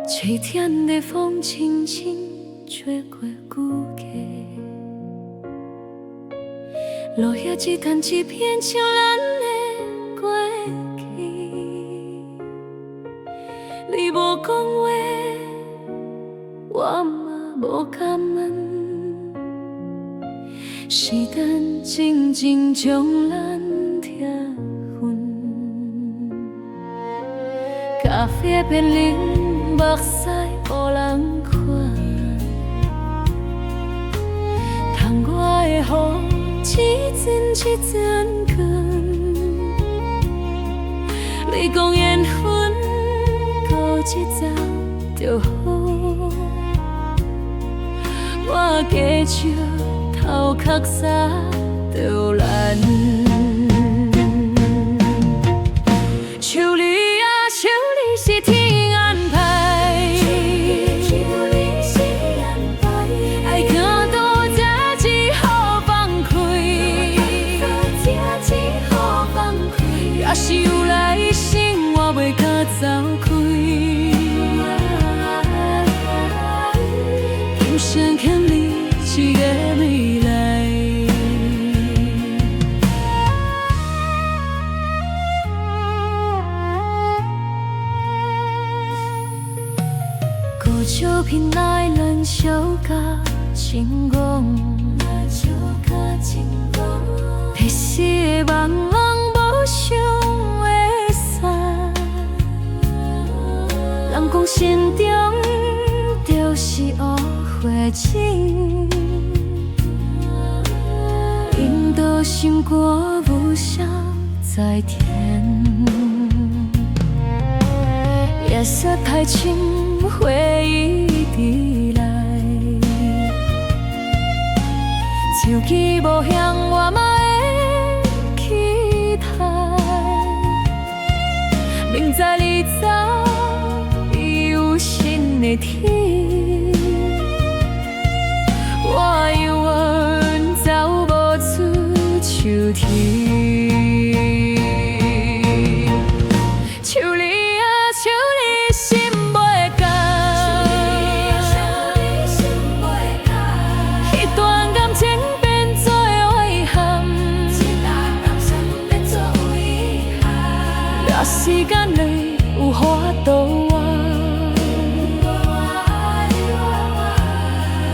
吹天的风轻轻吹过旧家，落叶一滩一片像咱的过去。你无讲话，我嘛无敢问。时间静静将咱拆分，咖啡变冷，目屎无人看。窗外的雨一阵一阵滚，你讲缘分过一早就好，我继续头壳洒着蓝。像你啊，像你是天安排，爱行到这只好放开，若是有来生，我袂甲走开。今生欠你一个未来。古酒品来人小甲情讲，彼时的梦无想会散。人讲心中就是乌花情，引导心歌无声在天。夜色太深，回忆滴来，手机无响，我嘛会期待。明知你走，已有新的天，我永远走无出秋天。时间里有法度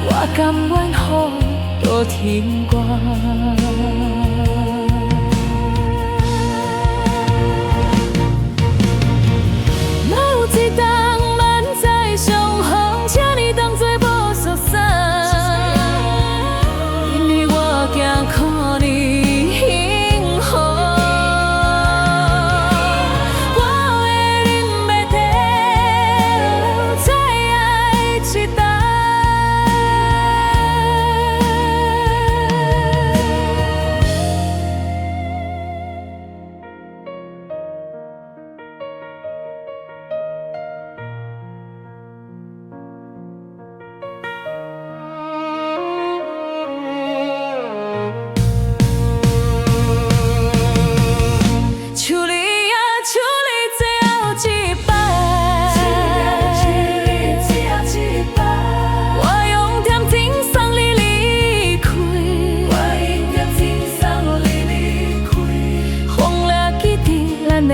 我甘愿予落天光。若有一天咱再相逢，请你当作无所送，因为我惊看你。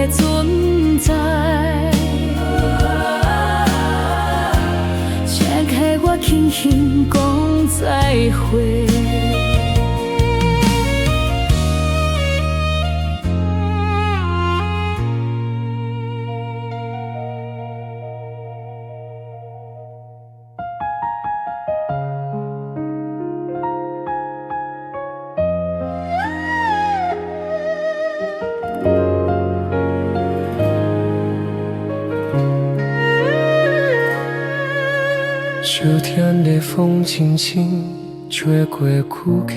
存在，请给我轻轻讲再会。秋天的风轻轻吹过旧家，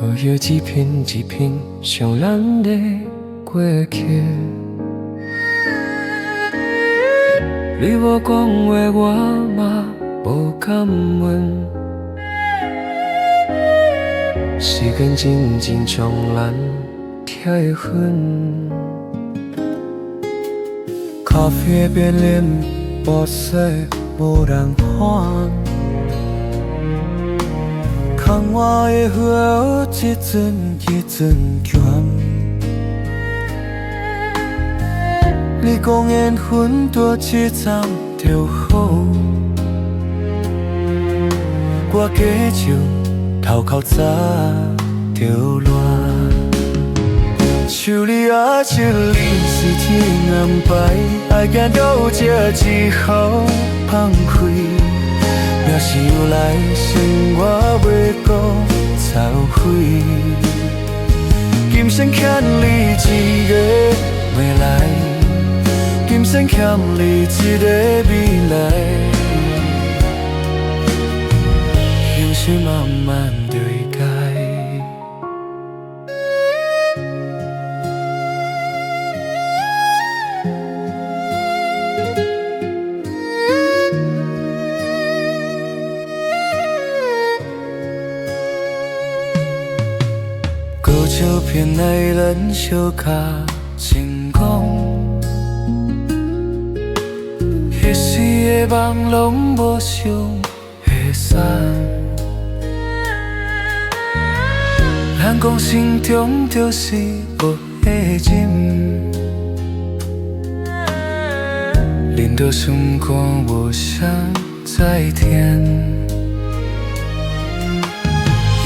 落叶一片一片像咱的过去。你无讲话，我嘛无敢问。时间静静将咱拆分。咖啡边啉，薄雪无人看。空我的火一阵一阵咸。你讲缘分多一站就好，我假笑头壳早就乱。像你啊，像你是天安排，爱行到这只好放开。若是有来生，我袂搁走回。今生欠你一个未来，今生欠你一个未来。现实慢慢对改。照片内咱小可成功，彼时的梦拢无想会散。咱讲心中就是无下针，领导顺光无想再添，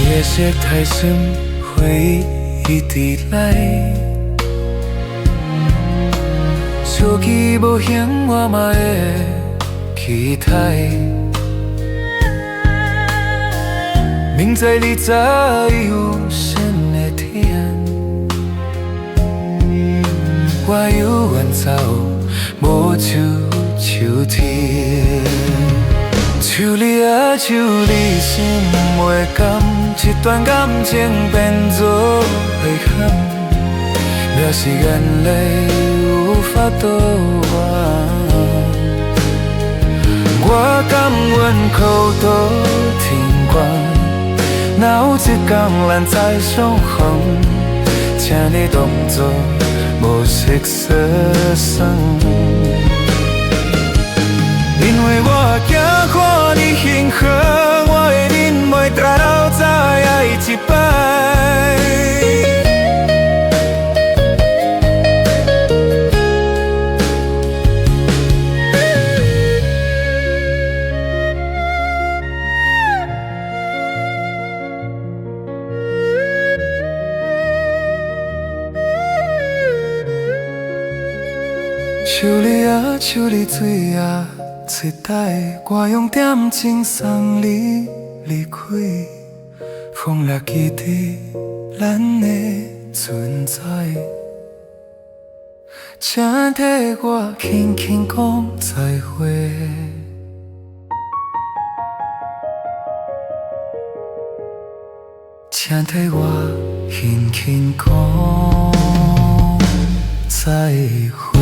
夜色太深，回忆一直来，手机无响，我嘛会期待。明知你早已有新的天，我犹原走无手手天。像你啊，像你心袂甘。一段感情变作遗憾，若是眼泪无法倒还，我甘愿苦渡天光，若有一天咱再相逢，请你当作无识相送。因为我惊看你幸福，我会忍袂住再爱一摆。像你啊，像你水啊。出台，我用点情送你离开，放落记得咱的存在，请替我轻轻讲再会，请替我轻轻讲再会。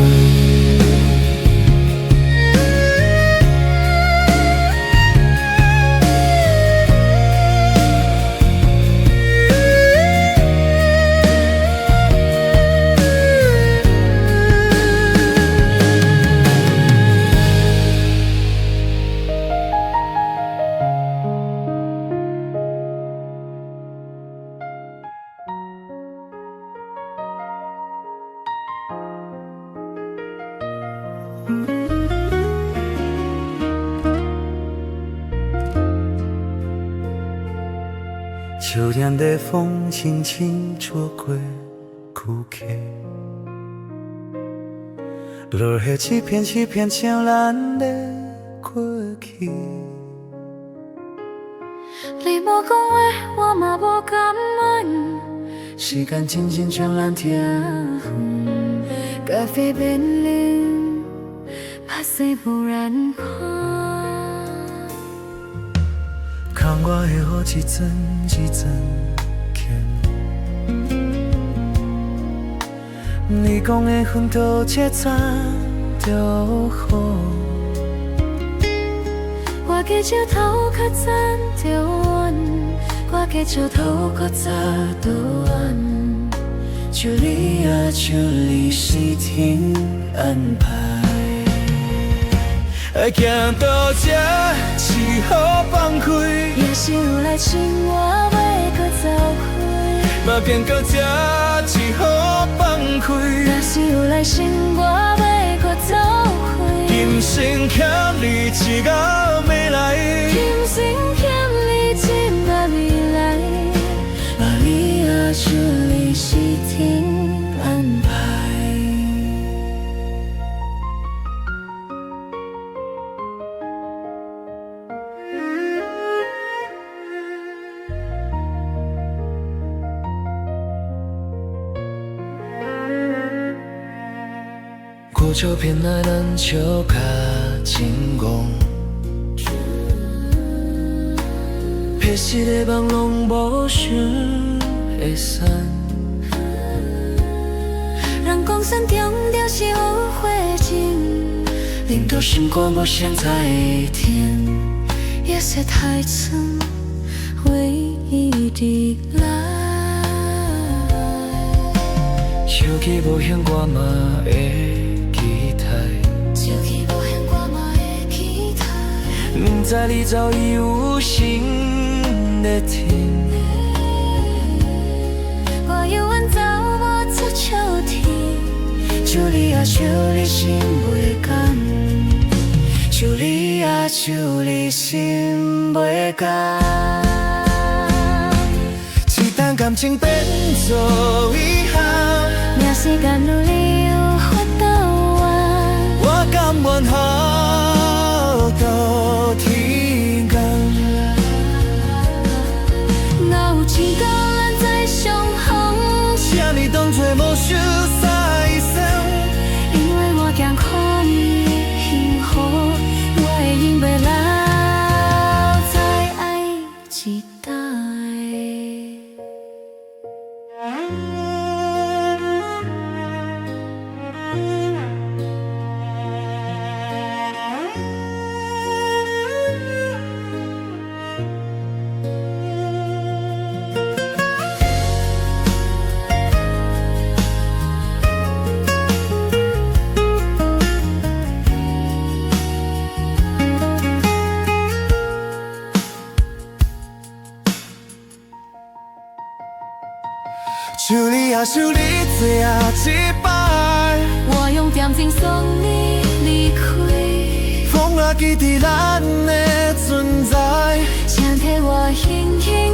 秋天的风轻轻吹过枯叶，落下一片一片像咱的过去。你无讲话，我嘛无感恩。时间渐渐将咱听远，咖啡边淋，怕谁不然看。看我的雨一阵一阵咸，你讲的分多这早就好，我加少头壳早就晚，我加少头壳早就晚。像你啊，像你是天安排。会行到这，只好放开。也是有来亲我，袂搁走开。嘛变到这，只好放开。也是有来亲我，袂搁走开。今生欠你一个未来，今生欠你一个未来，把你也处理是天安排。过桥偏爱咱笑甲真戆，撇失的梦拢无想会散。人讲山中就是有花情，令到心过无现在的甜，也是太曾唯一的来。手机无响我嘛会期待，手机无响我嘛会期待。不知你早已有心在听。我犹原走无出笑天，手你啊手你心袂甘，手你啊手你心袂甘。一旦感情变做遗憾，若时间有理由法度完，我甘愿好到天光。哪有情到咱再相逢？啥你当作无想再生，因为我惊看你幸福，我会永袂留再爱一代。手你啊手你最后一摆，我用点睛送你离开，风啊记得咱的存在，请替我轻轻